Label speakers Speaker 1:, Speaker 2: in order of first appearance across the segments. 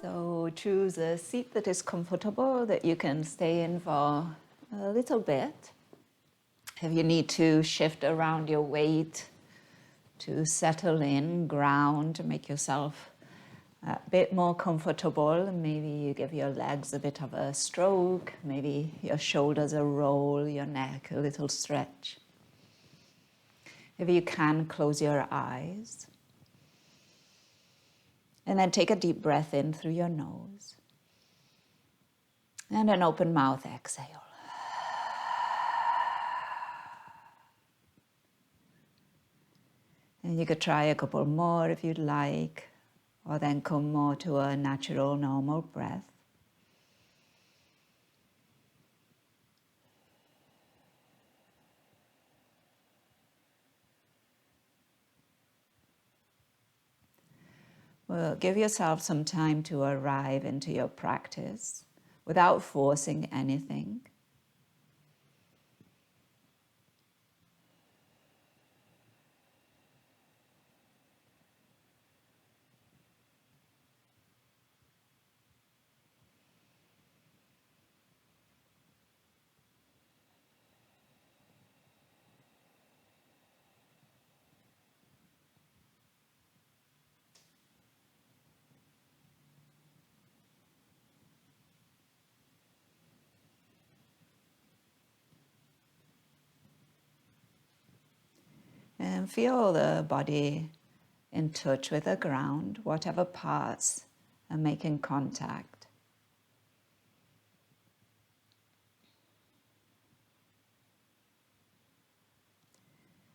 Speaker 1: So choose a seat that is comfortable, that you can stay in for a little bit. If you need to shift around your weight to settle in, ground, make yourself a bit more comfortable, maybe you give your legs a bit of a stroke, maybe your shoulders a roll, your neck a little stretch. If you can, close your eyes. And then take a deep breath in through your nose. And an open mouth exhale. And you could try a couple more if you'd like, or then come more to a natural, normal breath. Well, give yourself some time to arrive into your practice without forcing anything. And feel the body in touch with the ground, whatever parts are making contact.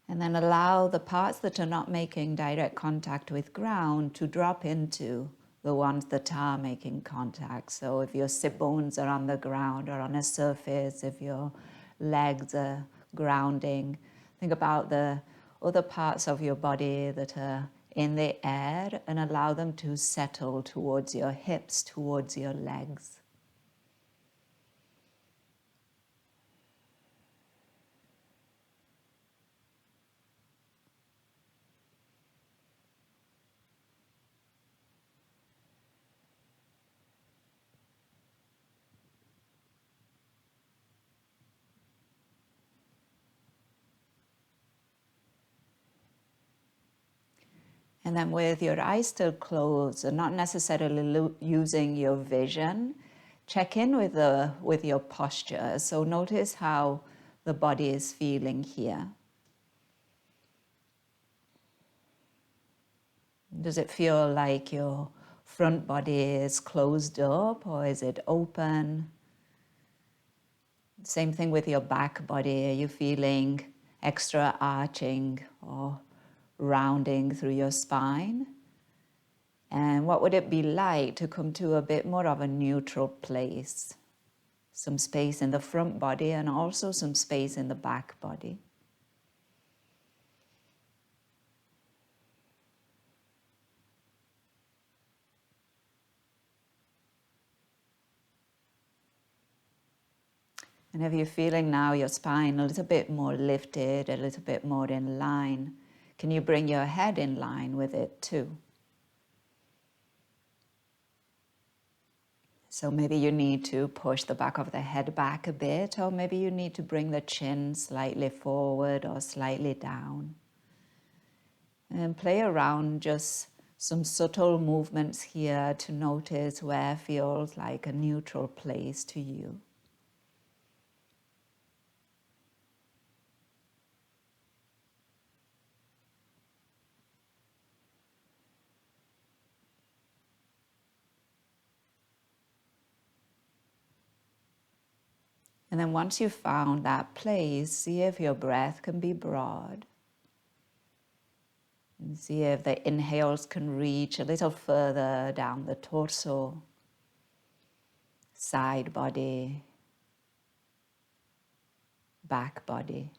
Speaker 1: And then allow the parts that are not making direct contact with ground to drop into the ones that are making contact. So if your sit bones are on the ground or on a surface, if your legs are grounding, think about the other parts of your body that are in the air and allow them to settle towards your hips, towards your legs. And then with your eyes still closed and not necessarily using your vision, check in with your posture. So notice how the body is feeling here. Does it feel like your front body is closed up or is it open? Same thing with your back body. Are you feeling extra arching or rounding through your spine? And what would it be like to come to a bit more of a neutral place? Some space in the front body and also some space in the back body. And if you're feeling now your spine a little bit more lifted, a little bit more in line, can you bring your head in line with it too? So maybe you need to push the back of the head back a bit, or maybe you need to bring the chin slightly forward or slightly down. And play around just some subtle movements here to notice where feels like a neutral place to you. And then once you've found that place, see if your breath can be broad. And see if the inhales can reach a little further down the torso, side body, back body.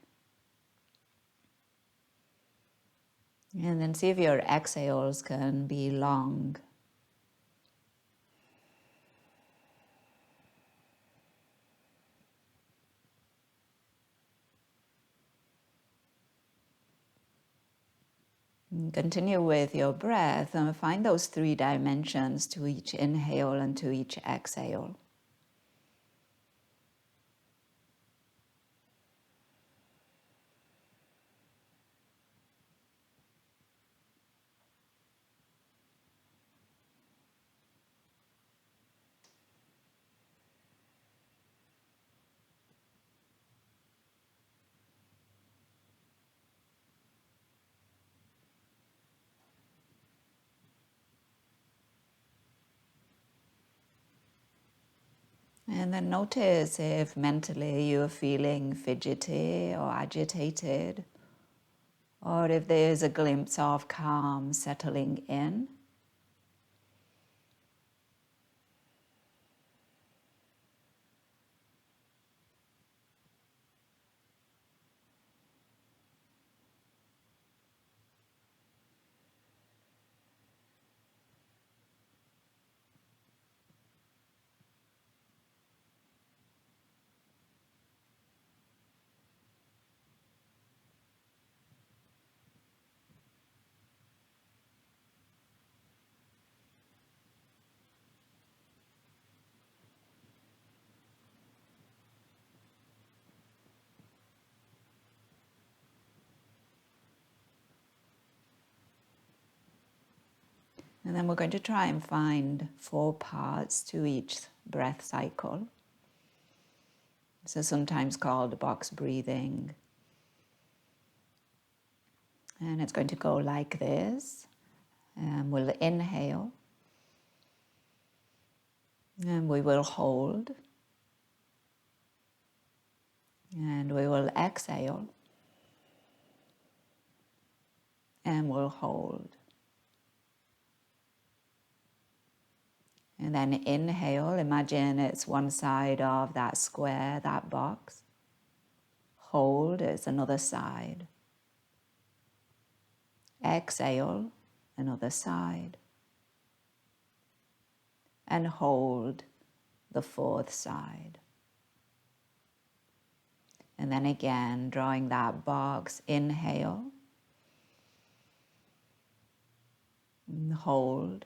Speaker 1: And then see if your exhales can be long. And continue with your breath and find those 3 dimensions to each inhale and to each exhale. And then notice if mentally you're feeling fidgety or agitated, or if there's a glimpse of calm settling in. And then we're going to try and find 4 parts to each breath cycle. This is sometimes called box breathing. And it's going to go like this. We'll inhale. And we will hold. And we will exhale. And we'll hold. And then inhale, imagine it's one side of that square, that box. Hold, it's another side. Exhale, another side. And hold the 4th side. And then again, drawing that box, inhale. And hold.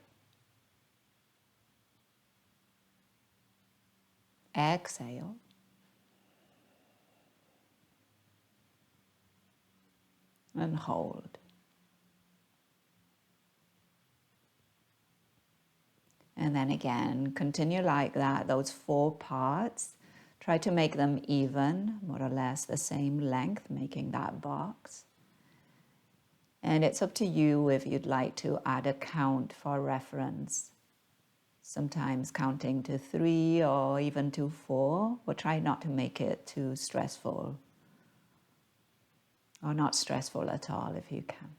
Speaker 1: Exhale. And hold. And then again, continue like that, those 4 parts. Try to make them even, more or less the same length, making that box. And it's up to you if you'd like to add a count for reference. Sometimes counting to 3 or even to 4, but try not to make it too stressful. Or not stressful at all if you can.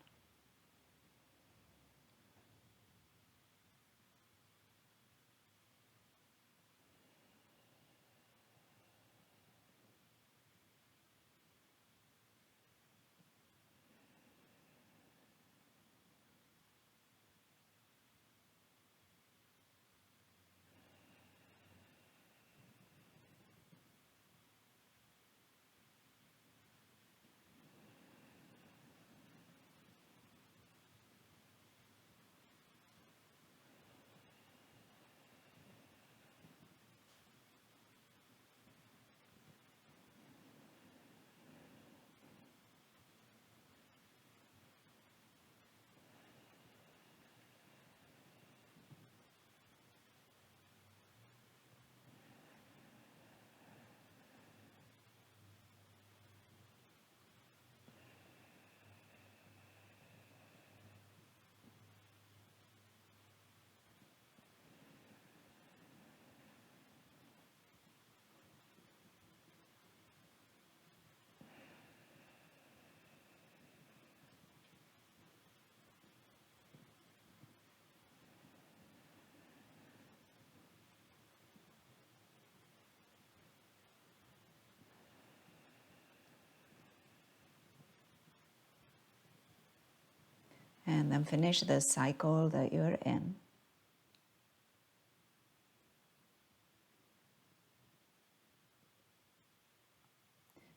Speaker 1: And then finish the cycle that you're in.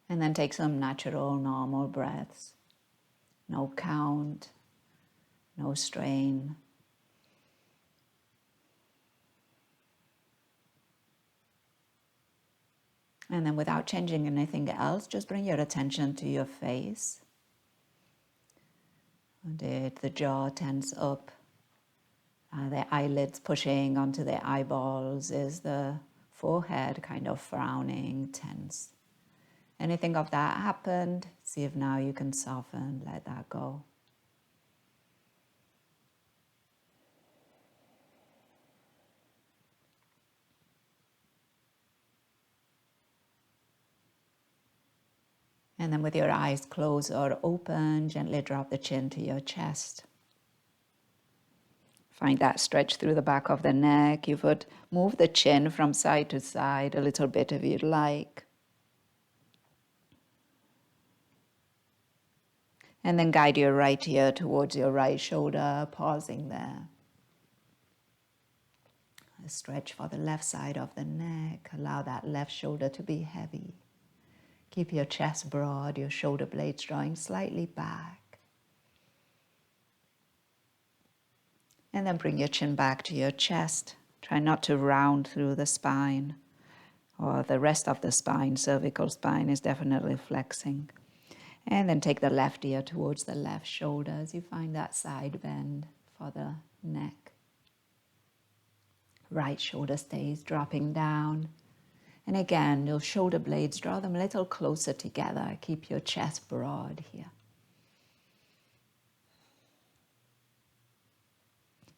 Speaker 1: And then take some natural, normal breaths. No count, no strain. And then without changing anything else, just bring your attention to your face. Did the jaw tense up? The eyelids pushing onto the eyeballs? Is the forehead kind of frowning, tense? Anything of that happened? See if now you can soften, let that go. And then with your eyes closed or open, gently drop the chin to your chest. Find that stretch through the back of the neck. You would move the chin from side to side a little bit if you'd like. And then guide your right ear towards your right shoulder, pausing there. A stretch for the left side of the neck. Allow that left shoulder to be heavy. Keep your chest broad, your shoulder blades drawing slightly back. And then bring your chin back to your chest. Try not to round through the spine or the rest of the spine. Cervical spine is definitely flexing. And then take the left ear towards the left shoulder as you find that side bend for the neck. Right shoulder stays dropping down. And again, your shoulder blades, draw them a little closer together. Keep your chest broad here.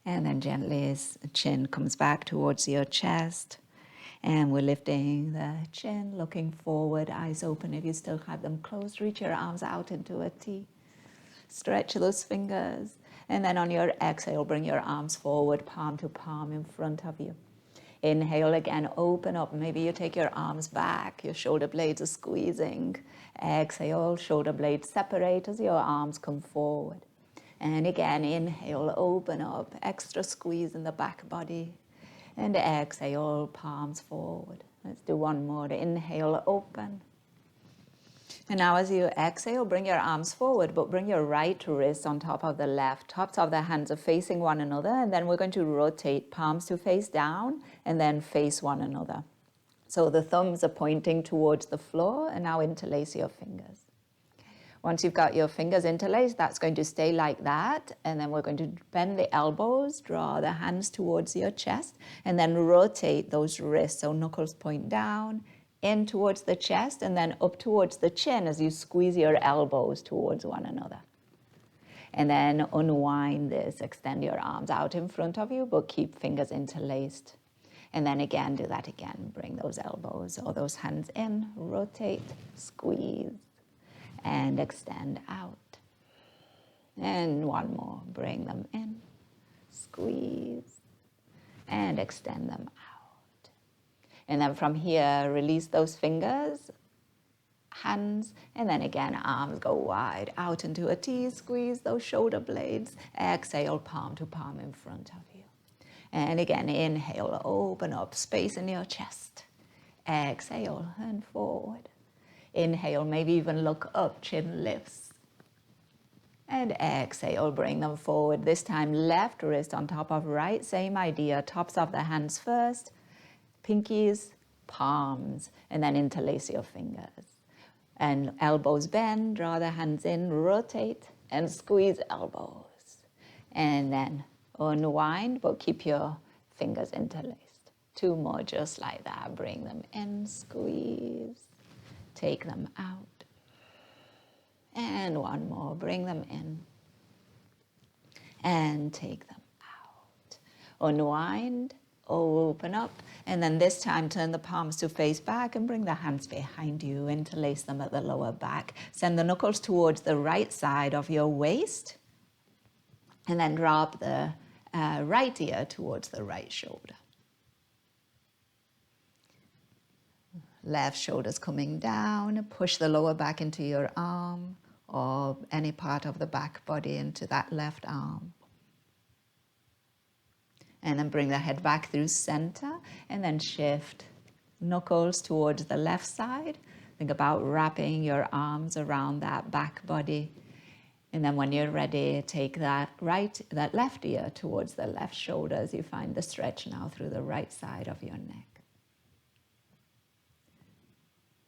Speaker 1: And then gently as the chin comes back towards your chest. And we're lifting the chin, looking forward, eyes open. If you still have them closed, reach your arms out into a T. Stretch those fingers. And then on your exhale, bring your arms forward, palm to palm in front of you. Inhale again, open up. Maybe you take your arms back, your shoulder blades are squeezing. Exhale, shoulder blades separate as your arms come forward. And again, inhale, open up, extra squeeze in the back body. And exhale, palms forward. Let's do one more. Inhale, open. And now as you exhale, bring your arms forward, but bring your right wrist on top of the left. Tops of the hands are facing one another, and then we're going to rotate palms to face down and then face one another. So the thumbs are pointing towards the floor, and now interlace your fingers. Once you've got your fingers interlaced, that's going to stay like that, and then we're going to bend the elbows, draw the hands towards your chest, and then rotate those wrists, so knuckles point down, in towards the chest, and then up towards the chin as you squeeze your elbows towards one another. And then unwind this, extend your arms out in front of you, but keep fingers interlaced. And then again, do that again. Bring those elbows or those hands in, rotate, squeeze, and extend out. And one more, bring them in, squeeze, and extend them out. And then from here, release those fingers, hands, and then again, arms go wide out into a T, squeeze those shoulder blades, exhale, palm to palm in front of you. And again, inhale, open up, space in your chest. Exhale, and forward. Inhale, maybe even look up, chin lifts. And exhale, bring them forward. This time, left wrist on top of right, same idea, tops of the hands first. Pinkies, palms, and then interlace your fingers. And elbows bend, draw the hands in, rotate, and squeeze elbows. And then unwind, but keep your fingers interlaced. Two more just like that. Bring them in, squeeze, take them out. And one more, bring them in, and take them out. Unwind, open up, and then this time turn the palms to face back and bring the hands behind you, interlace them at the lower back. Send the knuckles towards the right side of your waist, and then drop the right ear towards the right shoulder. Left shoulder's coming down, push the lower back into your arm or any part of the back body into that left arm. And then bring the head back through center and then shift knuckles towards the left side. Think about wrapping your arms around that back body. And then when you're ready, take that left ear towards the left shoulder as you find the stretch now through the right side of your neck.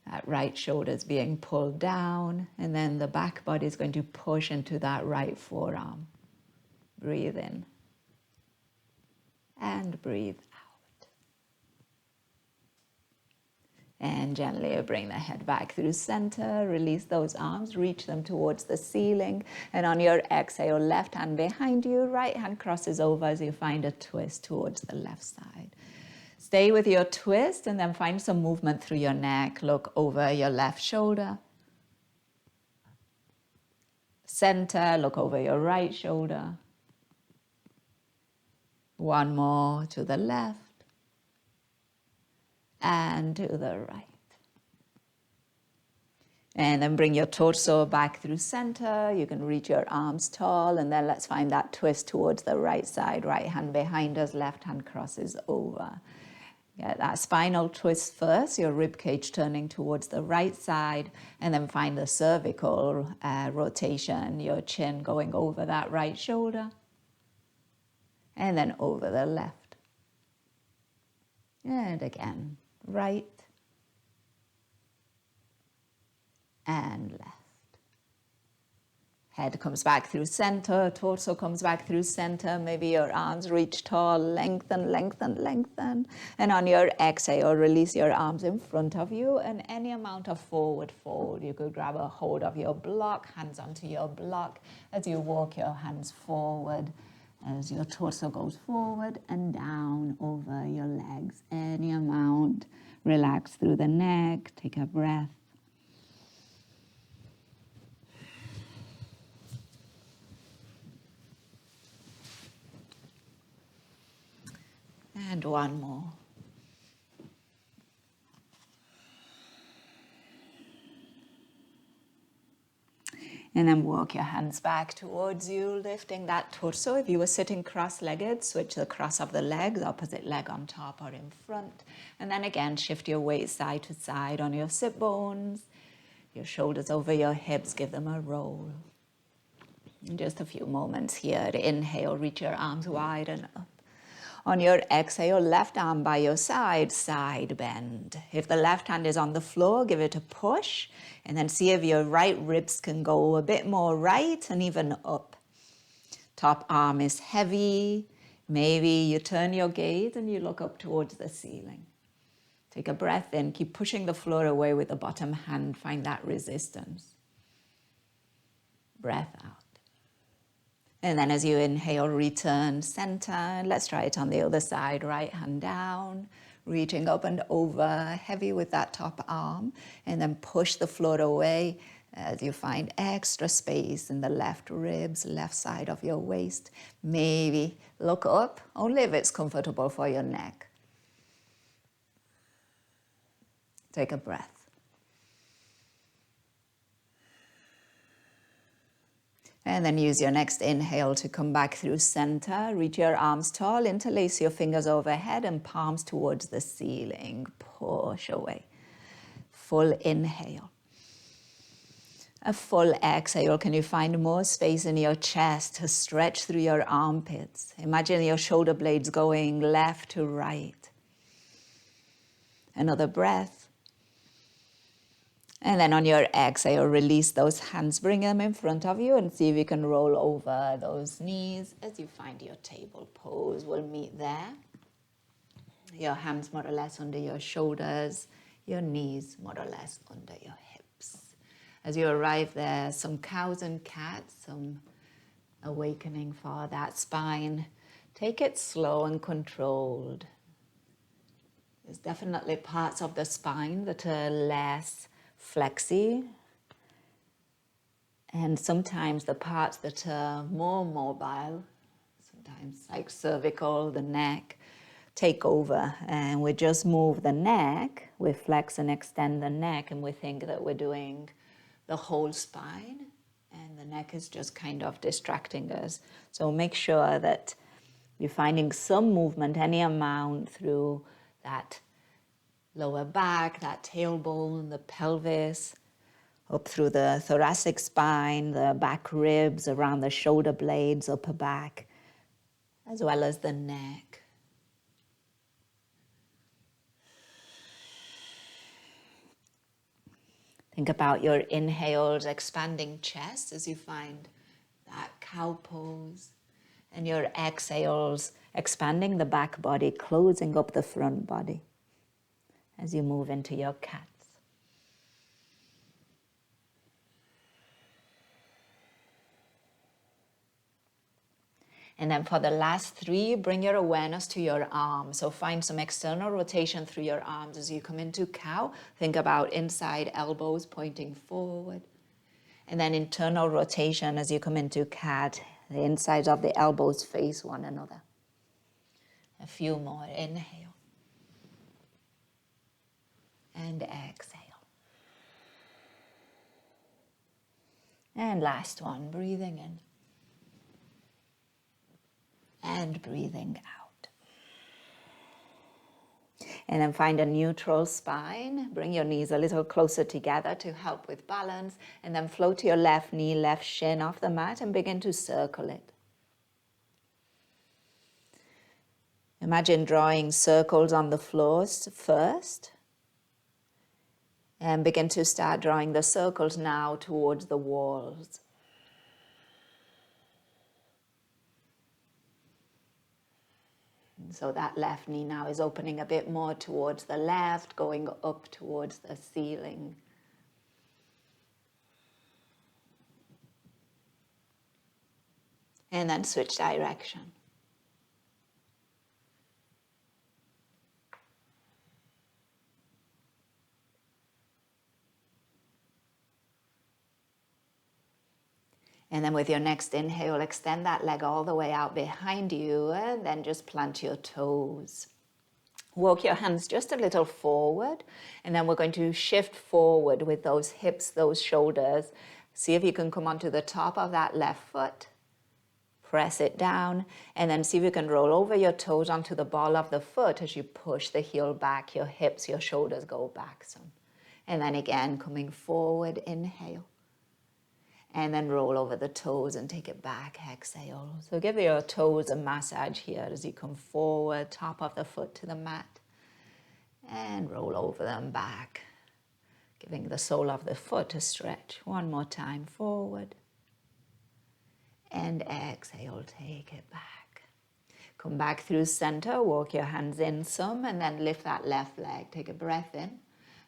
Speaker 1: That right shoulder is being pulled down, and then the back body is going to push into that right forearm. Breathe in and breathe out. And gently bring the head back through center, release those arms, reach them towards the ceiling, and on your exhale, left hand behind you, right hand crosses over as you find a twist towards the left side. Stay with your twist and then find some movement through your neck. Look over your left shoulder. Center, look over your right shoulder. One more to the left and to the right. And then bring your torso back through center. You can reach your arms tall, and then let's find that twist towards the right side. Right hand behind us, left hand crosses over. Get that spinal twist first, your rib cage turning towards the right side, and then find the cervical rotation, your chin going over that right shoulder, and then over the left. And again, right and left. Head comes back through center, torso comes back through center, maybe your arms reach tall, lengthen, lengthen, lengthen. And on your exhale, release your arms in front of you and any amount of forward fold. You could grab a hold of your block, hands onto your block as you walk your hands forward, as your torso goes forward and down over your legs. Any amount, relax through the neck, take a breath. And one more. And then walk your hands back towards you, lifting that torso. If you were sitting cross-legged, switch the cross of the legs, opposite leg on top or in front. And then again, shift your weight side to side on your sit bones. Your shoulders over your hips, give them a roll. In just a few moments here, inhale, reach your arms wide and up. On your exhale, left arm by your side, side bend. If the left hand is on the floor, give it a push, and then see if your right ribs can go a bit more right and even up. Top arm is heavy. Maybe you turn your gaze and you look up towards the ceiling. Take a breath in, keep pushing the floor away with the bottom hand, find that resistance. Breath out. And then as you inhale, return center. Let's try it on the other side. Right hand down, reaching up and over, heavy with that top arm. And then push the floor away as you find extra space in the left ribs, left side of your waist. Maybe look up, only if it's comfortable for your neck. Take a breath. And then use your next inhale to come back through center. Reach your arms tall, interlace your fingers overhead and palms towards the ceiling. Push away. Full inhale. A full exhale. Can you find more space in your chest to stretch through your armpits? Imagine your shoulder blades going left to right. Another breath. And then on your exhale, release those hands, bring them in front of you and see if you can roll over those knees as you find your table pose. We'll meet there. Your hands more or less under your shoulders, your knees more or less under your hips. As you arrive there, some cows and cats, some awakening for that spine. Take it slow and controlled. There's definitely parts of the spine that are less flexy, and sometimes the parts that are more mobile, sometimes like cervical, the neck, take over, and we just move the neck, we flex and extend the neck, and we think that we're doing the whole spine, and the neck is just kind of distracting us. So make sure that you're finding some movement, any amount, through that lower back, that tailbone, the pelvis, up through the thoracic spine, the back ribs, around the shoulder blades, upper back, as well as the neck. Think about your inhales, expanding chest as you find that cow pose, and your exhales, expanding the back body, closing up the front body as you move into your cats. And then for the last three, bring your awareness to your arms. So find some external rotation through your arms as you come into cow. Think about inside elbows pointing forward. And then internal rotation as you come into cat. The insides of the elbows face one another. A few more. Inhale. And exhale. And last one, breathing in. And breathing out. And then find a neutral spine. Bring your knees a little closer together to help with balance. And then float your left knee, left shin off the mat and begin to circle it. Imagine drawing circles on the floors first. And begin to start drawing the circles now towards the walls. So that left knee now is opening a bit more towards the left, going up towards the ceiling. And then switch direction. And then with your next inhale, extend that leg all the way out behind you and then just plant your toes. Walk your hands just a little forward and then we're going to shift forward with those hips, those shoulders. See if you can come onto the top of that left foot. Press it down and then see if you can roll over your toes onto the ball of the foot as you push the heel back, your hips, your shoulders go back some. And then again, coming forward, inhale. And then roll over the toes and take it back, exhale. So give your toes a massage here as you come forward, top of the foot to the mat. And roll over them back, giving the sole of the foot a stretch. One more time, forward. And exhale, take it back. Come back through center, walk your hands in some, and then lift that left leg. Take a breath in.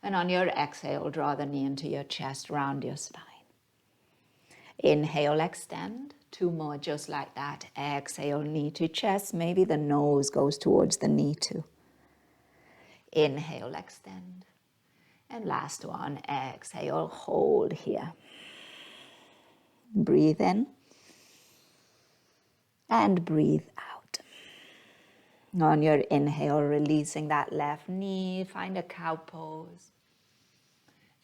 Speaker 1: And on your exhale, draw the knee into your chest, round your spine. Inhale, extend. Two more just like that. Exhale, knee to chest. Maybe the nose goes towards the knee too. Inhale, extend. And last one, exhale, hold here. Breathe in. And breathe out. On your inhale, releasing that left knee. Find a cow pose.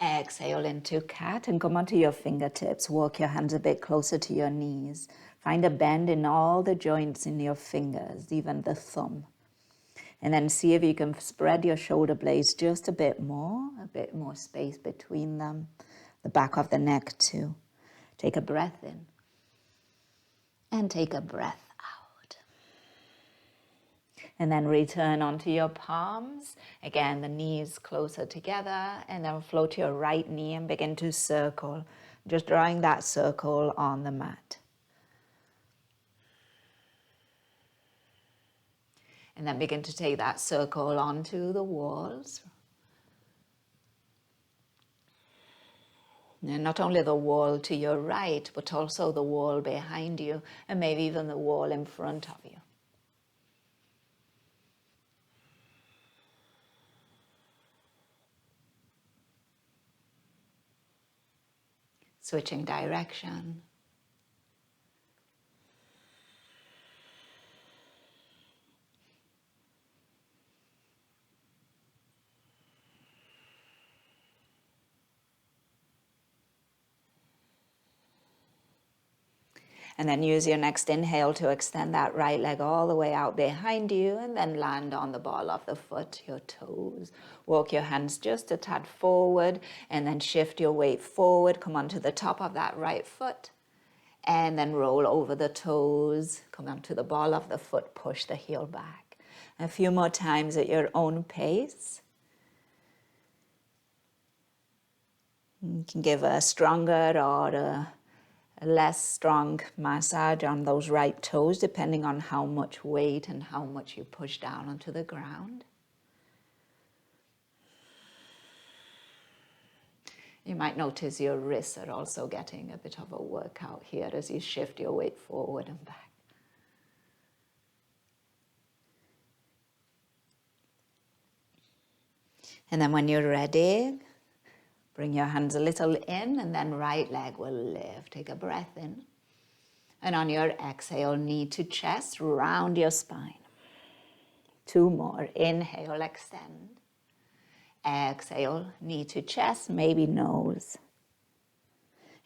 Speaker 1: Exhale into cat and come onto your fingertips. Walk your hands a bit closer to your knees. Find a bend in all the joints in your fingers, even the thumb. And then see if you can spread your shoulder blades just a bit more space between them. The back of the neck too. Take a breath in. And take a breath out. And then return onto your palms. Again, the knees closer together. And then float your right knee and begin to circle. Just drawing that circle on the mat. And then begin to take that circle onto the walls. And not only the wall to your right, but also the wall behind you, and maybe even the wall in front of you. Switching direction. And then use your next inhale to extend that right leg all the way out behind you, and then land on the ball of the foot, your toes. Walk your hands just a tad forward, and then shift your weight forward. Come onto the top of that right foot, and then roll over the toes. Come onto the ball of the foot, push the heel back. A few more times at your own pace. You can give a stronger or a less strong massage on those right toes, depending on how much weight and how much you push down onto the ground. You might notice your wrists are also getting a bit of a workout here as you shift your weight forward and back. And then when you're ready, bring your hands a little in, and then right leg will lift. Take a breath in. And on your exhale, knee to chest, round your spine. 2 more. Inhale, extend. Exhale, knee to chest, maybe nose.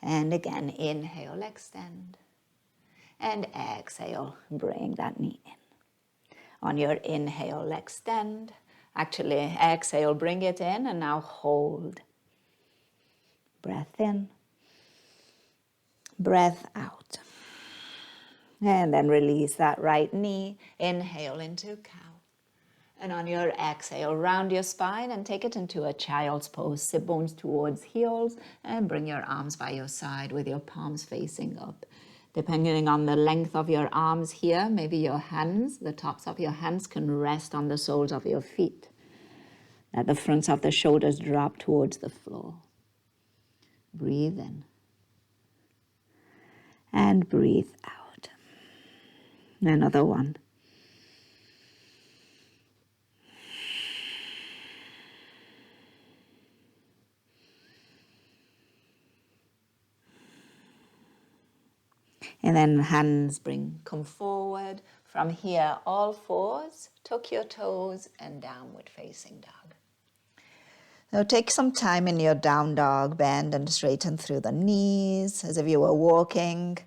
Speaker 1: And again, inhale, extend. And exhale, bring that knee in. On your inhale, extend. Actually, exhale, bring it in, and now hold. Breath in. Breath out. And then release that right knee. Inhale into cow. And on your exhale, round your spine and take it into a child's pose. Sit bones towards heels and bring your arms by your side with your palms facing up. Depending on the length of your arms here, maybe your hands, the tops of your hands can rest on the soles of your feet. Let the fronts of the shoulders drop towards the floor. Breathe in. And breathe out. Another one. And then hands come forward. From here, all fours, tuck your toes, and downward facing dog. Now take some time in your down dog, bend and straighten through the knees as if you were walking,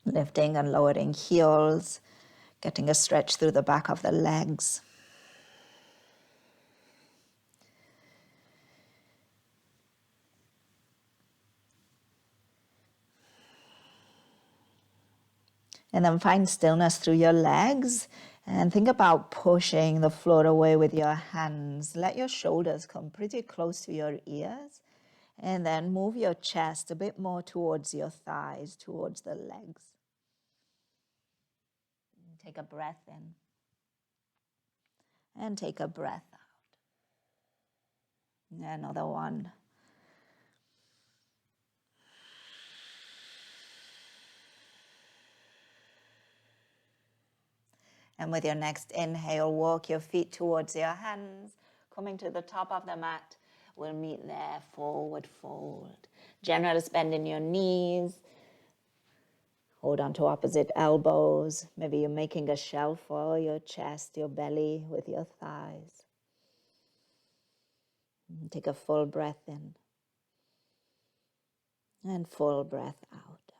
Speaker 1: lifting and lowering heels, getting a stretch through the back of the legs. And then find stillness through your legs and think about pushing the floor away with your hands. Let your shoulders come pretty close to your ears, and then move your chest a bit more towards your thighs, towards the legs. Take a breath in and take a breath out. Another one. And with your next inhale, walk your feet towards your hands, coming to the top of the mat. We'll meet there, forward fold. Generous bend in your knees. Hold on to opposite elbows. Maybe you're making a shelf for your chest, your belly with your thighs. Take a full breath in and full breath out.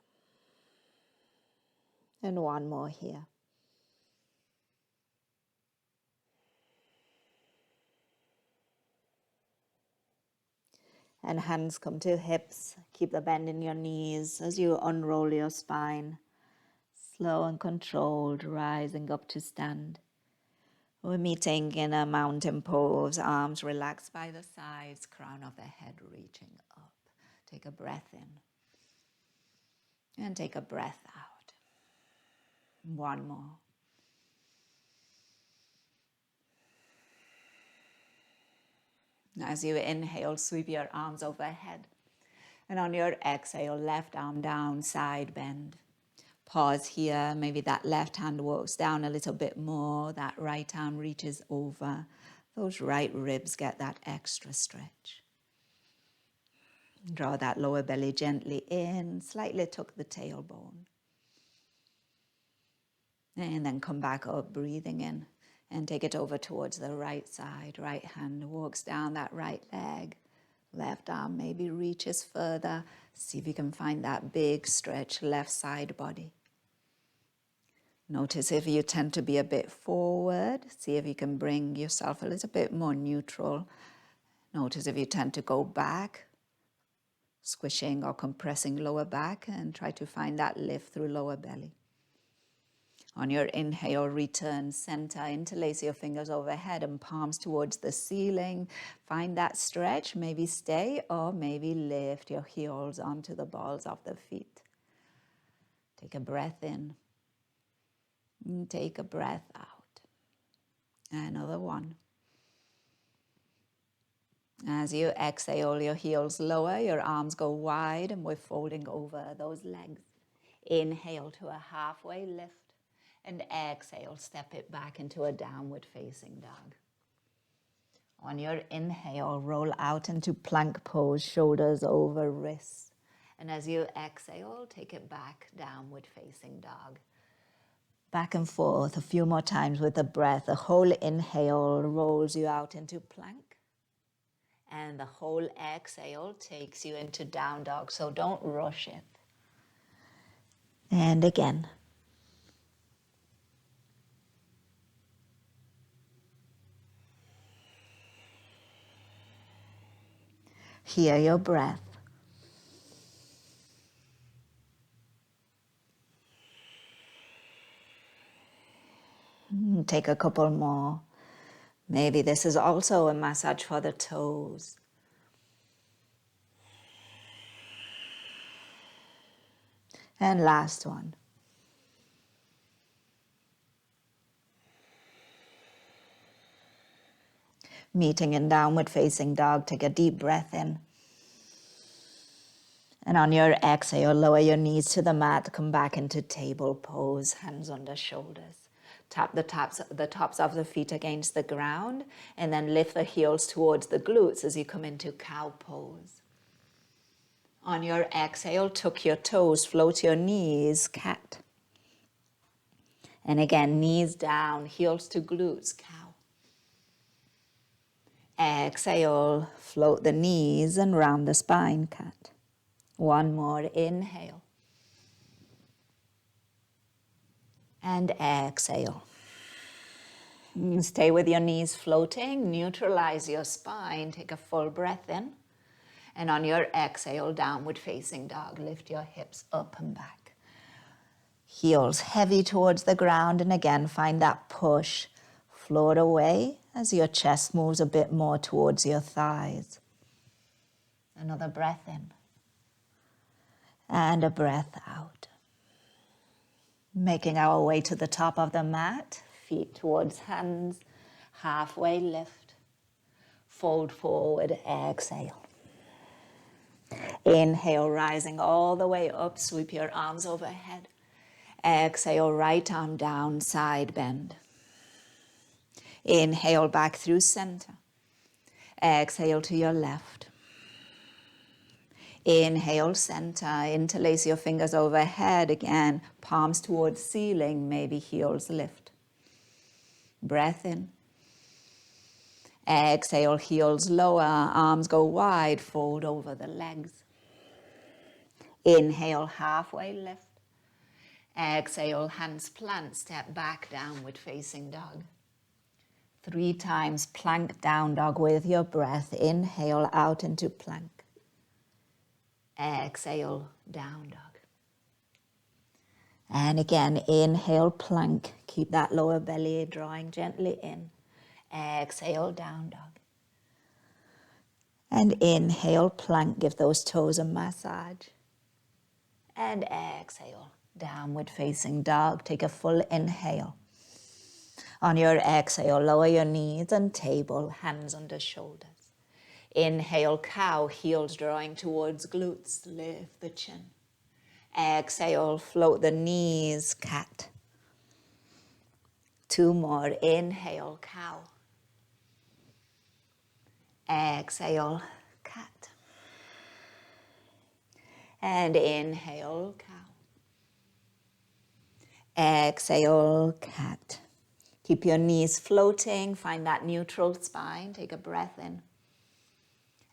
Speaker 1: And one more here. And hands come to hips. Keep the bend in your knees as you unroll your spine. Slow and controlled, rising up to stand. We're meeting in a mountain pose, arms relaxed by the sides, crown of the head reaching up. Take a breath in and take a breath out. One more. As you inhale, sweep your arms overhead. And on your exhale, left arm down, side bend. Pause here. Maybe that left hand walks down a little bit more. That right arm reaches over. Those right ribs get that extra stretch. Draw that lower belly gently in. Slightly tuck the tailbone. And then come back up, breathing in. And take it over towards the right side. Right hand walks down that right leg. Left arm maybe reaches further. See if you can find that big stretch, left side body. Notice if you tend to be a bit forward. See if you can bring yourself a little bit more neutral. Notice if you tend to go back, squishing or compressing lower back, and try to find that lift through lower belly. On your inhale, return center, interlace your fingers overhead and palms towards the ceiling. Find that stretch, maybe stay or maybe lift your heels onto the balls of the feet. Take a breath in. And take a breath out. Another one. As you exhale, your heels lower, your arms go wide, and we're folding over those legs. Inhale to a halfway lift. And exhale, step it back into a downward facing dog. On your inhale, roll out into plank pose, shoulders over wrists. And as you exhale, take it back, downward facing dog. Back and forth a few more times with the breath. The whole inhale rolls you out into plank. And the whole exhale takes you into down dog, so don't rush it. And again. Hear your breath. Take a couple more. Maybe this is also a massage for the toes. And last one. Meeting in downward facing dog, take a deep breath in. And on your exhale, lower your knees to the mat, come back into table pose, hands under shoulders. Tap the tops of the feet against the ground, and then lift the heels towards the glutes as you come into cow pose. On your exhale, tuck your toes, float your knees, cat. And again, knees down, heels to glutes, cow. Exhale, float the knees and round the spine, cat. One more, inhale. And exhale. Stay with your knees floating, neutralize your spine, take a full breath in. And on your exhale, downward facing dog, lift your hips up and back. Heels heavy towards the ground, and again, find that push. Float away as your chest moves a bit more towards your thighs. Another breath in. And a breath out. Making our way to the top of the mat, feet towards hands, halfway lift. Fold forward, exhale. Inhale, rising all the way up, sweep your arms overhead. Exhale, right arm down, side bend. Inhale, back through center. Exhale to your left. Inhale, center, interlace your fingers overhead again, palms towards ceiling, maybe heels lift. Breath in. Exhale, heels lower, arms go wide, fold over the legs. Inhale, halfway lift. Exhale, hands plant, step back, downward facing dog. 3 times plank down dog with your breath. Inhale out into plank. Exhale, down dog. And again, inhale, plank. Keep that lower belly drawing gently in. Exhale, down dog. And inhale, plank. Give those toes a massage. And exhale, downward facing dog. Take a full inhale. On your exhale, lower your knees and table, hands under shoulders. Inhale, cow, heels drawing towards glutes, lift the chin. Exhale, float the knees, cat. 2 more, inhale, cow. Exhale, cat. And inhale, cow. Exhale, cat. Keep your knees floating, find that neutral spine, take a breath in.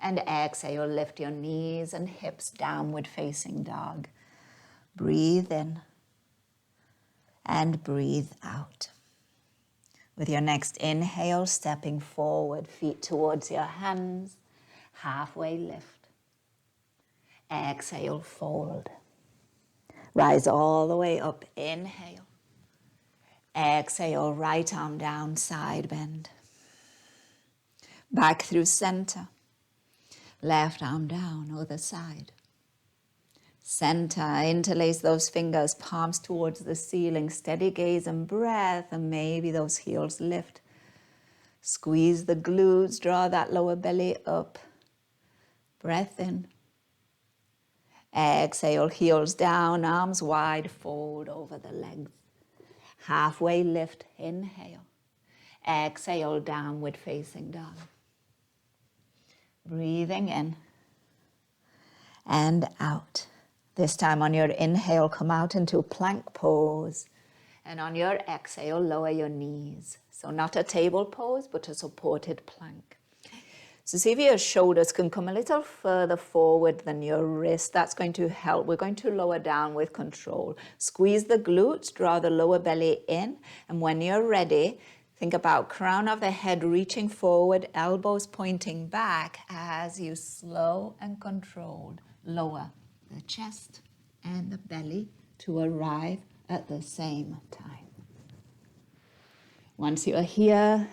Speaker 1: And exhale, lift your knees and hips, downward facing dog. Breathe in and breathe out. With your next inhale, stepping forward, feet towards your hands, halfway lift. Exhale, fold. Rise all the way up, inhale. Exhale, right arm down, side bend. Back through center. Left arm down, other side. Center, interlace those fingers, palms towards the ceiling, steady gaze and breath, and maybe those heels lift. Squeeze the glutes, draw that lower belly up. Breath in. Exhale, heels down, arms wide, fold over the legs. Halfway lift, inhale. Exhale, downward facing dog. Breathing in and out. This time on your inhale, come out into plank pose. And on your exhale, lower your knees. So not a table pose, but a supported plank. So see if your shoulders can come a little further forward than your wrist. That's going to help. We're going to lower down with control. Squeeze the glutes, draw the lower belly in. And when you're ready, think about crown of the head reaching forward, elbows pointing back as you slow and controlled lower the chest and the belly to arrive at the same time. Once you're here,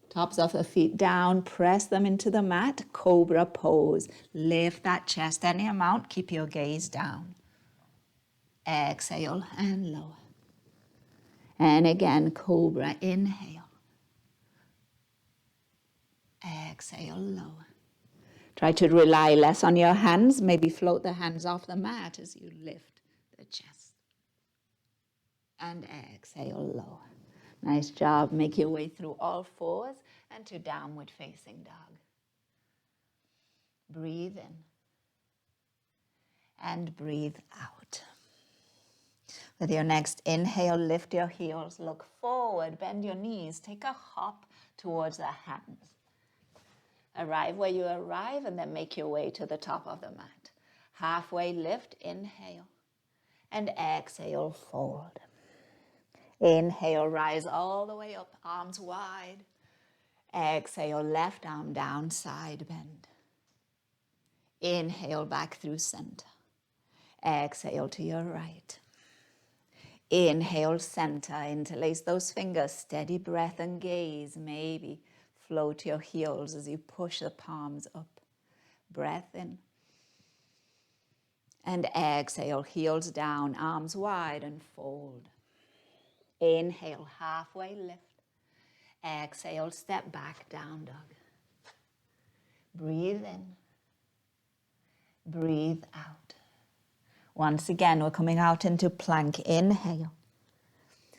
Speaker 1: tops of the feet down, press them into the mat, cobra pose. Lift that chest any amount, keep your gaze down. Exhale and lower. And again, cobra, inhale. Exhale, lower. Try to rely less on your hands, maybe float the hands off the mat as you lift the chest. And exhale, lower. Nice job. Make your way through all fours and to downward facing dog. Breathe in and breathe out. With your next inhale, lift your heels, look forward, bend your knees, take a hop towards the hands. Arrive where you arrive and then make your way to the top of the mat. Halfway lift, inhale, and exhale, fold. Inhale, rise all the way up, arms wide. Exhale, left arm down, side bend. Inhale, back through center. Exhale to your right. Inhale, center, interlace those fingers, steady breath and gaze, maybe. Float your heels as you push the palms up. Breath in. And exhale, heels down, arms wide and fold. Inhale, halfway lift. Exhale, step back, down dog. Breathe in. Breathe out. Once again, we're coming out into plank. Inhale.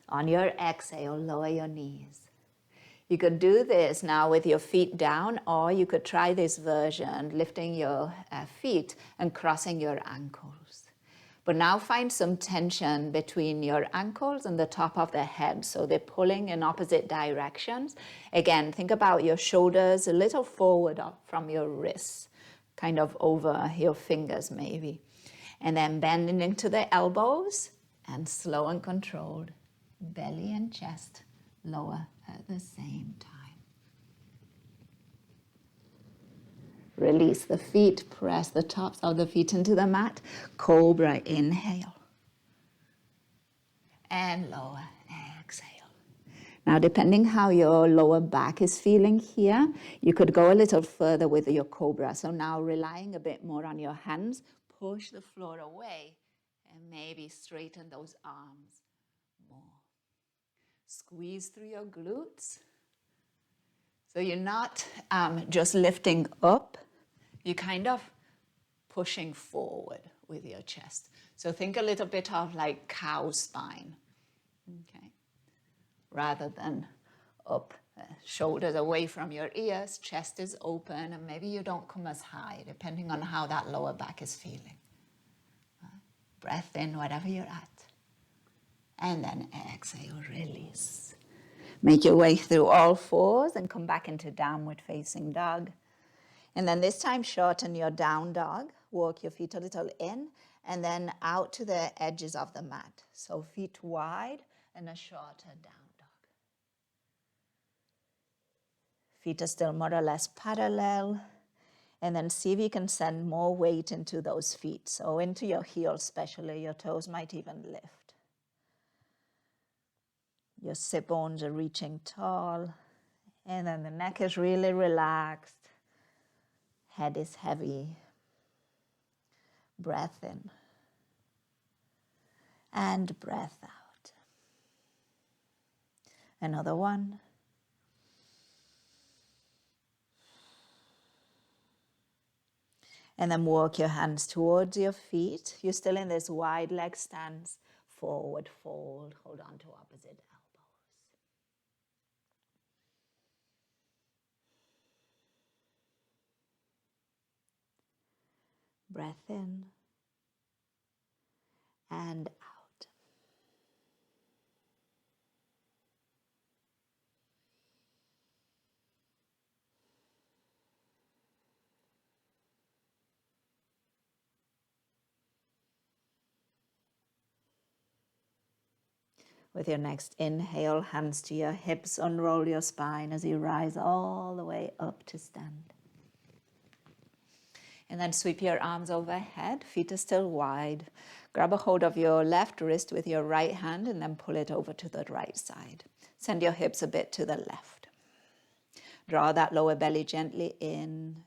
Speaker 1: On your exhale, lower your knees. You could do this now with your feet down, or you could try this version, lifting your feet and crossing your ankles. But now find some tension between your ankles and the top of the head, so they're pulling in opposite directions. Again, think about your shoulders a little forward up from your wrists, kind of over your fingers maybe. And then bending into the elbows and slow and controlled. Belly and chest lower at the same time. Release the feet, press the tops of the feet into the mat. Cobra, inhale. And lower, exhale. Now, depending how your lower back is feeling here, you could go a little further with your cobra. So now relying a bit more on your hands, push the floor away and maybe straighten those arms more. Squeeze through your glutes. So you're not just lifting up, you're kind of pushing forward with your chest. So think a little bit of like cow spine, okay? Rather than up, shoulders away from your ears, chest is open, and maybe you don't come as high, depending on how that lower back is feeling. Breath in, whatever you're at. And then exhale, release. Make your way through all fours and come back into downward facing dog. And then this time shorten your down dog, walk your feet a little in, and then out to the edges of the mat. So feet wide and a shorter down dog. Feet are still more or less parallel. And then see if you can send more weight into those feet. So into your heels especially, your toes might even lift. Your sit bones are reaching tall. And then the neck is really relaxed. Head is heavy. Breath in. And breath out. Another one. And then walk your hands towards your feet. You're still in this wide leg stance. Forward fold. Hold on to opposite elbows. Breath in. And out. With your next inhale, hands to your hips, unroll your spine as you rise all the way up to stand. And then sweep your arms overhead, feet are still wide. Grab a hold of your left wrist with your right hand and then pull it over to the right side. Send your hips a bit to the left. Draw that lower belly gently in.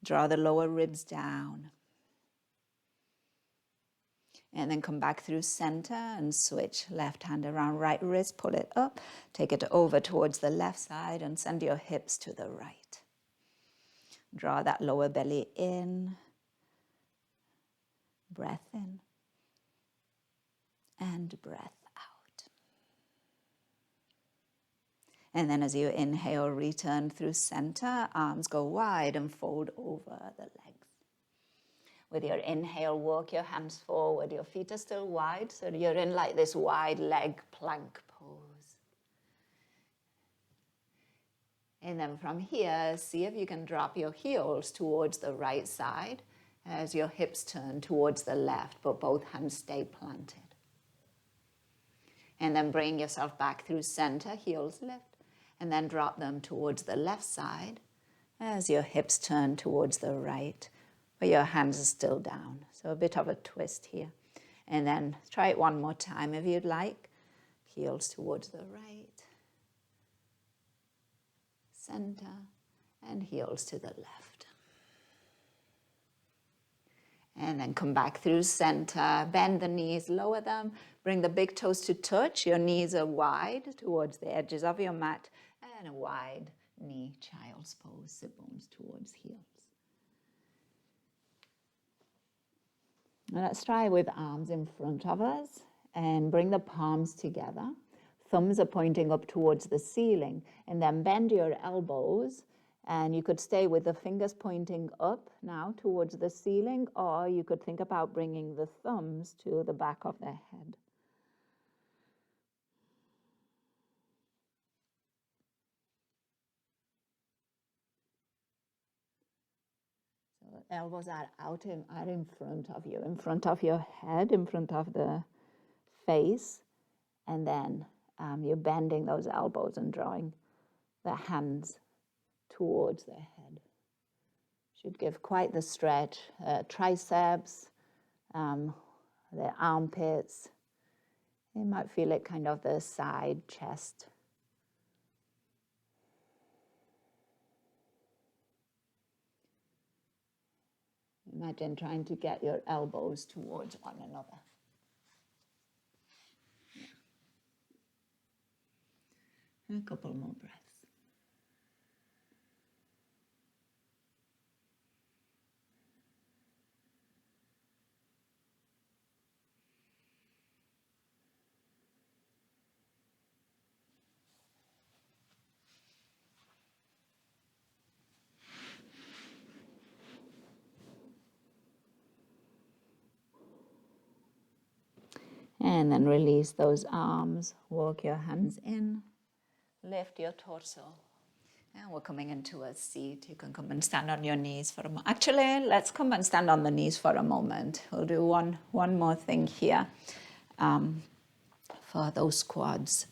Speaker 1: Draw the lower ribs down. And then come back through center and switch. Left hand around right wrist, pull it up. Take it over towards the left side and send your hips to the right. Draw that lower belly in. Breath in. And breath out. And then as you inhale, return through center. Arms go wide and fold over the legs. With your inhale, walk your hands forward. Your feet are still wide, so you're in like this wide leg plank pose. And then from here, see if you can drop your heels towards the right side as your hips turn towards the left, but both hands stay planted. And then bring yourself back through center, heels lift, and then drop them towards the left side as your hips turn towards the right. But your hands are still down. So a bit of a twist here. And then try it one more time if you'd like. Heels towards the right. Center. And heels to the left. And then come back through center. Bend the knees, lower them. Bring the big toes to touch. Your knees are wide towards the edges of your mat. And a wide knee, child's pose. Sit bones towards heels. Now let's try with arms in front of us and bring the palms together. Thumbs are pointing up towards the ceiling, and then bend your elbows, and you could stay with the fingers pointing up now towards the ceiling, or you could think about bringing the thumbs to the back of the head. Elbows are out in front of you, in front of your head, in front of the face, and then you're bending those elbows and drawing the hands towards the head. Should give quite the stretch. Triceps, the armpits. You might feel it kind of the side, chest. Imagine trying to get your elbows towards one another. A couple more breaths. And then release those arms, walk your hands in, lift your torso. And we're coming into a seat. You can come and stand on your knees for a moment. Actually, let's come and stand on the knees for a moment. We'll do one more thing here for those quads.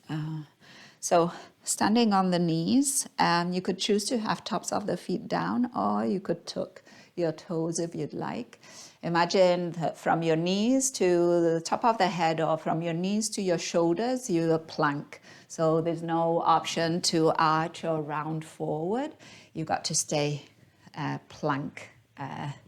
Speaker 1: So standing on the knees, you could choose to have tops of the feet down, or you could tuck your toes if you'd like. Imagine that from your knees to the top of the head, or from your knees to your shoulders, you're a plank. So there's no option to arch or round forward. You've got to stay plank,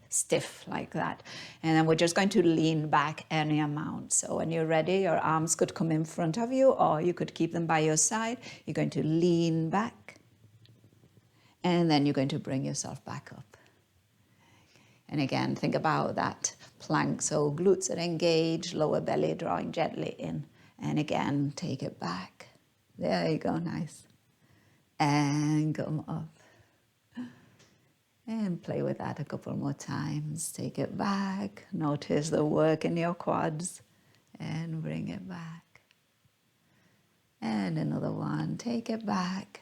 Speaker 1: stiff like that. And then we're just going to lean back any amount. So when you're ready, your arms could come in front of you, or you could keep them by your side. You're going to lean back, and then you're going to bring yourself back up. And again, think about that plank. So glutes are engaged, lower belly drawing gently in. And again, take it back. There you go, nice. And come up. And play with that a couple more times. Take it back. Notice the work in your quads. And bring it back. And another one. Take it back.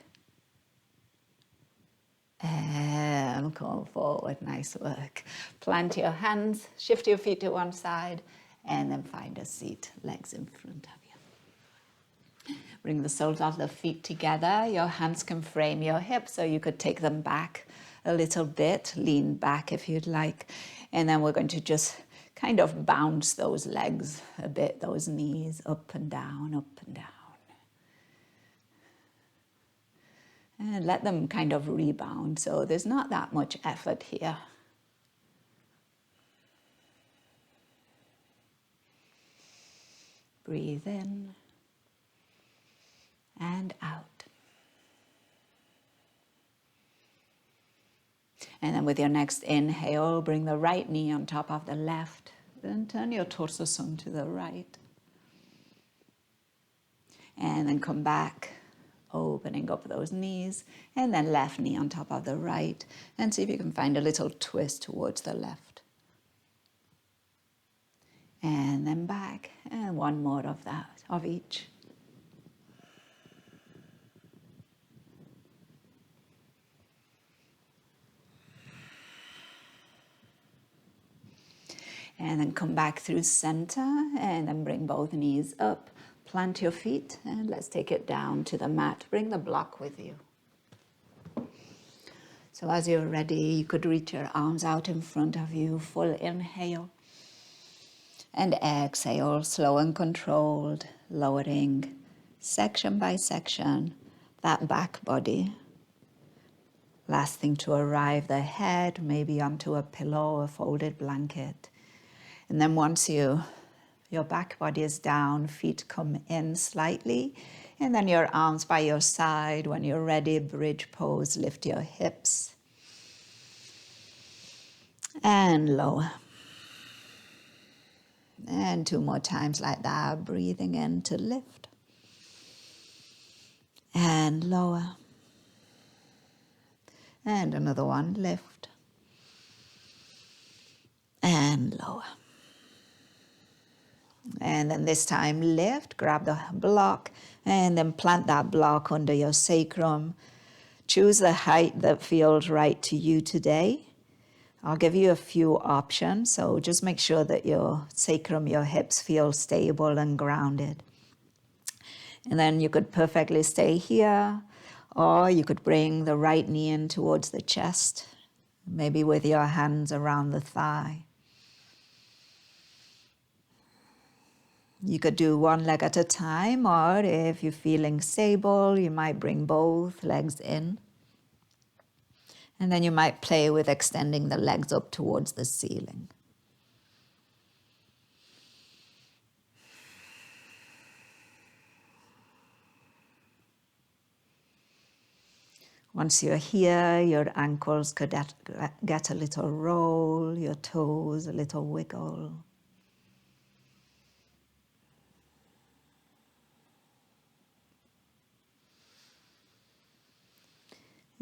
Speaker 1: And come forward. Nice work. Plant your hands. Shift your feet to one side. And then find a seat. Legs in front of you. Bring the soles of the feet together. Your hands can frame your hips, so you could take them back a little bit. Lean back if you'd like. And then we're going to just kind of bounce those legs a bit, those knees up and down, up and down. And let them kind of rebound. So there's not that much effort here. Breathe in and out. And then with your next inhale, bring the right knee on top of the left. Then turn your torso some to the right. And then come back, opening up those knees. And then left knee on top of the right. And see if you can find a little twist towards the left. And then back. And one more of that, of each. And then come back through center, and then bring both knees up. Plant your feet, and let's take it down to the mat. Bring the block with you. So as you're ready, you could reach your arms out in front of you. Full inhale. And exhale, slow and controlled, lowering section by section that back body. Last thing to arrive, the head, maybe onto a pillow, a folded blanket. And then once your back body is down, feet come in slightly, and then your arms by your side. When you're ready, bridge pose, lift your hips. And lower. And 2 more times like that, breathing in to lift. And lower. And another one, lift. And lower. And then this time lift, grab the block, and then plant that block under your sacrum. Choose the height that feels right to you today. I'll give you a few options, so just make sure that your sacrum, your hips feel stable and grounded. And then you could perfectly stay here, or you could bring the right knee in towards the chest, maybe with your hands around the thigh. You could do one leg at a time, or if you're feeling stable, you might bring both legs in. And then you might play with extending the legs up towards the ceiling. Once you're here, your ankles could get a little roll, your toes a little wiggle.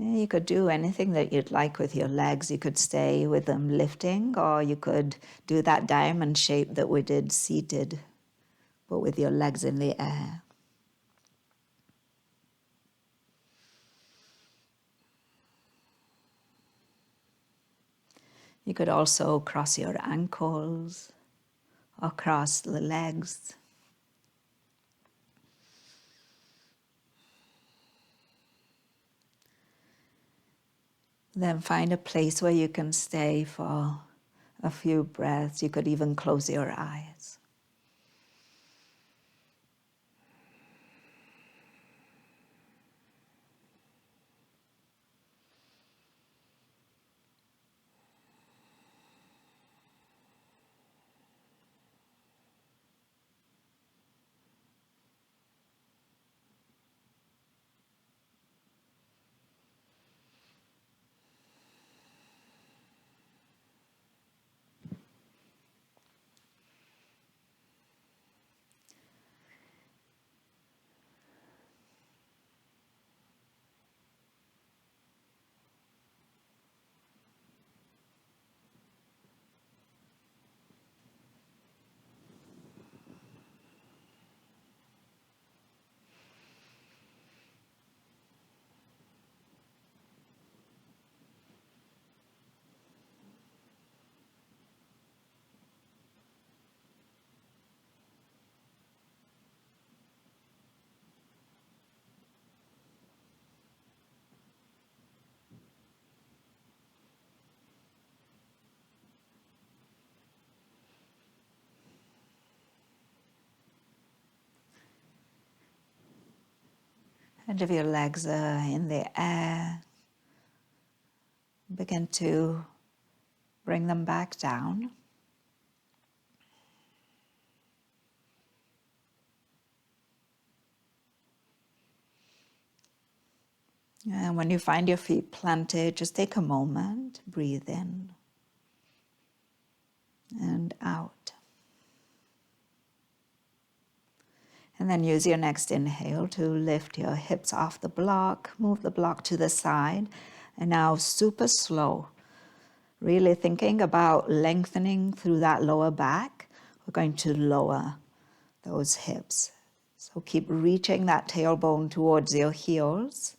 Speaker 1: You could do anything that you'd like with your legs. You could stay with them lifting, or you could do that diamond shape that we did seated, but with your legs in the air. You could also cross your ankles or cross the legs. Then find a place where you can stay for a few breaths. You could even close your eyes. And if your legs are in the air, begin to bring them back down. And when you find your feet planted, just take a moment, breathe in and out. And then use your next inhale to lift your hips off the block, move the block to the side. And now super slow, really thinking about lengthening through that lower back. We're going to lower those hips. So keep reaching that tailbone towards your heels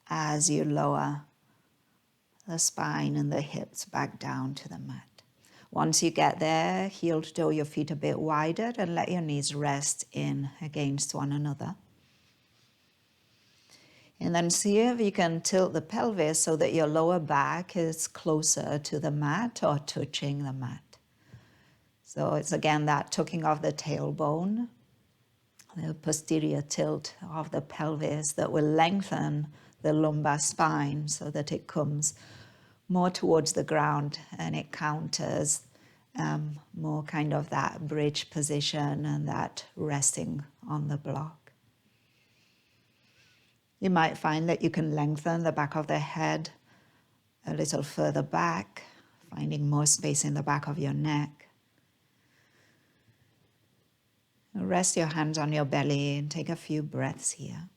Speaker 1: as you lower the spine and the hips back down to the mat. Once you get there, heel to toe your feet a bit wider and let your knees rest in against one another. And then see if you can tilt the pelvis so that your lower back is closer to the mat or touching the mat. So it's again that tucking of the tailbone, the posterior tilt of the pelvis that will lengthen the lumbar spine so that it comes more towards the ground and it counters more kind of that bridge position and that resting on the block. You might find that you can lengthen the back of the head a little further back, finding more space in the back of your neck. Rest your hands on your belly and take a few breaths here.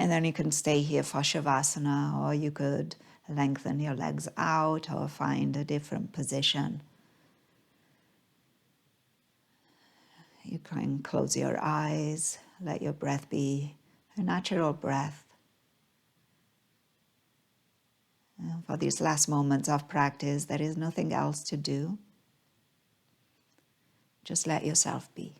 Speaker 1: And then you can stay here for Shavasana, or you could lengthen your legs out or find a different position. You can close your eyes, let your breath be a natural breath. And for these last moments of practice, there is nothing else to do. Just let yourself be.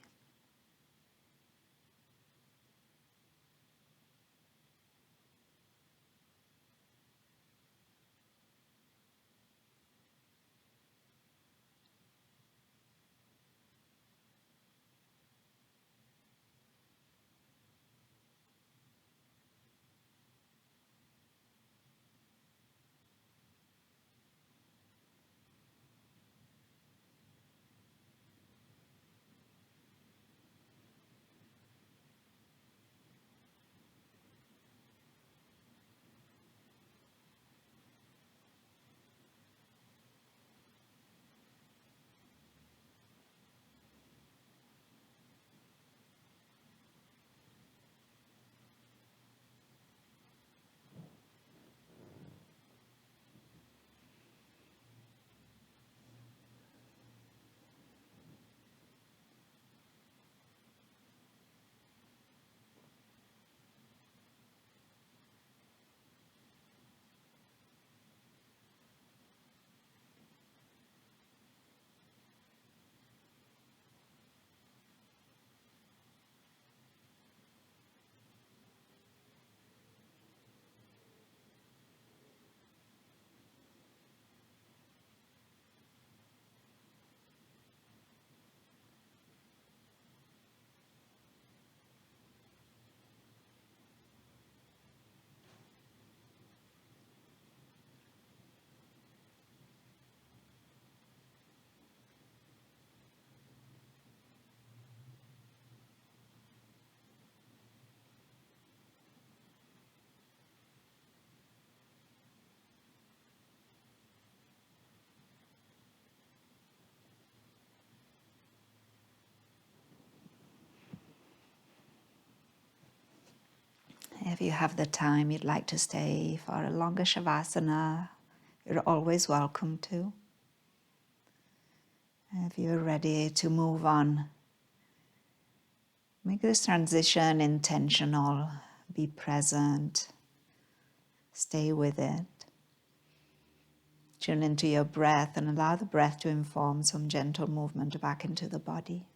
Speaker 1: If you have the time, you'd like to stay for a longer Shavasana, you're always welcome to. If you're ready to move on, make this transition intentional, be present, stay with it. Tune into your breath and allow the breath to inform some gentle movement back into the body.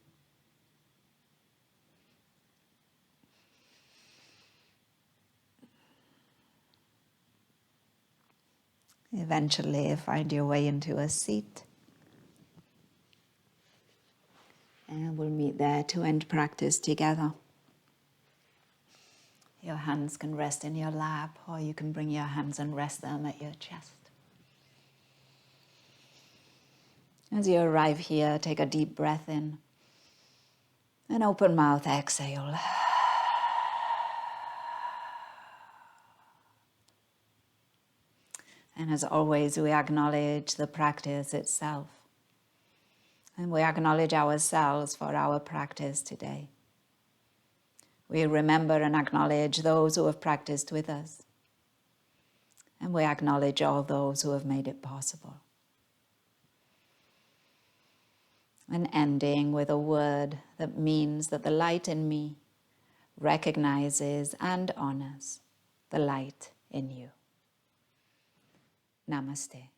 Speaker 1: Eventually, find your way into a seat. And we'll meet there to end practice together. Your hands can rest in your lap, or you can bring your hands and rest them at your chest. As you arrive here, take a deep breath in. An open mouth exhale. And as always, we acknowledge the practice itself. And we acknowledge ourselves for our practice today. We remember and acknowledge those who have practiced with us. And we acknowledge all those who have made it possible. And ending with a word that means that the light in me recognizes and honors the light in you. Namaste.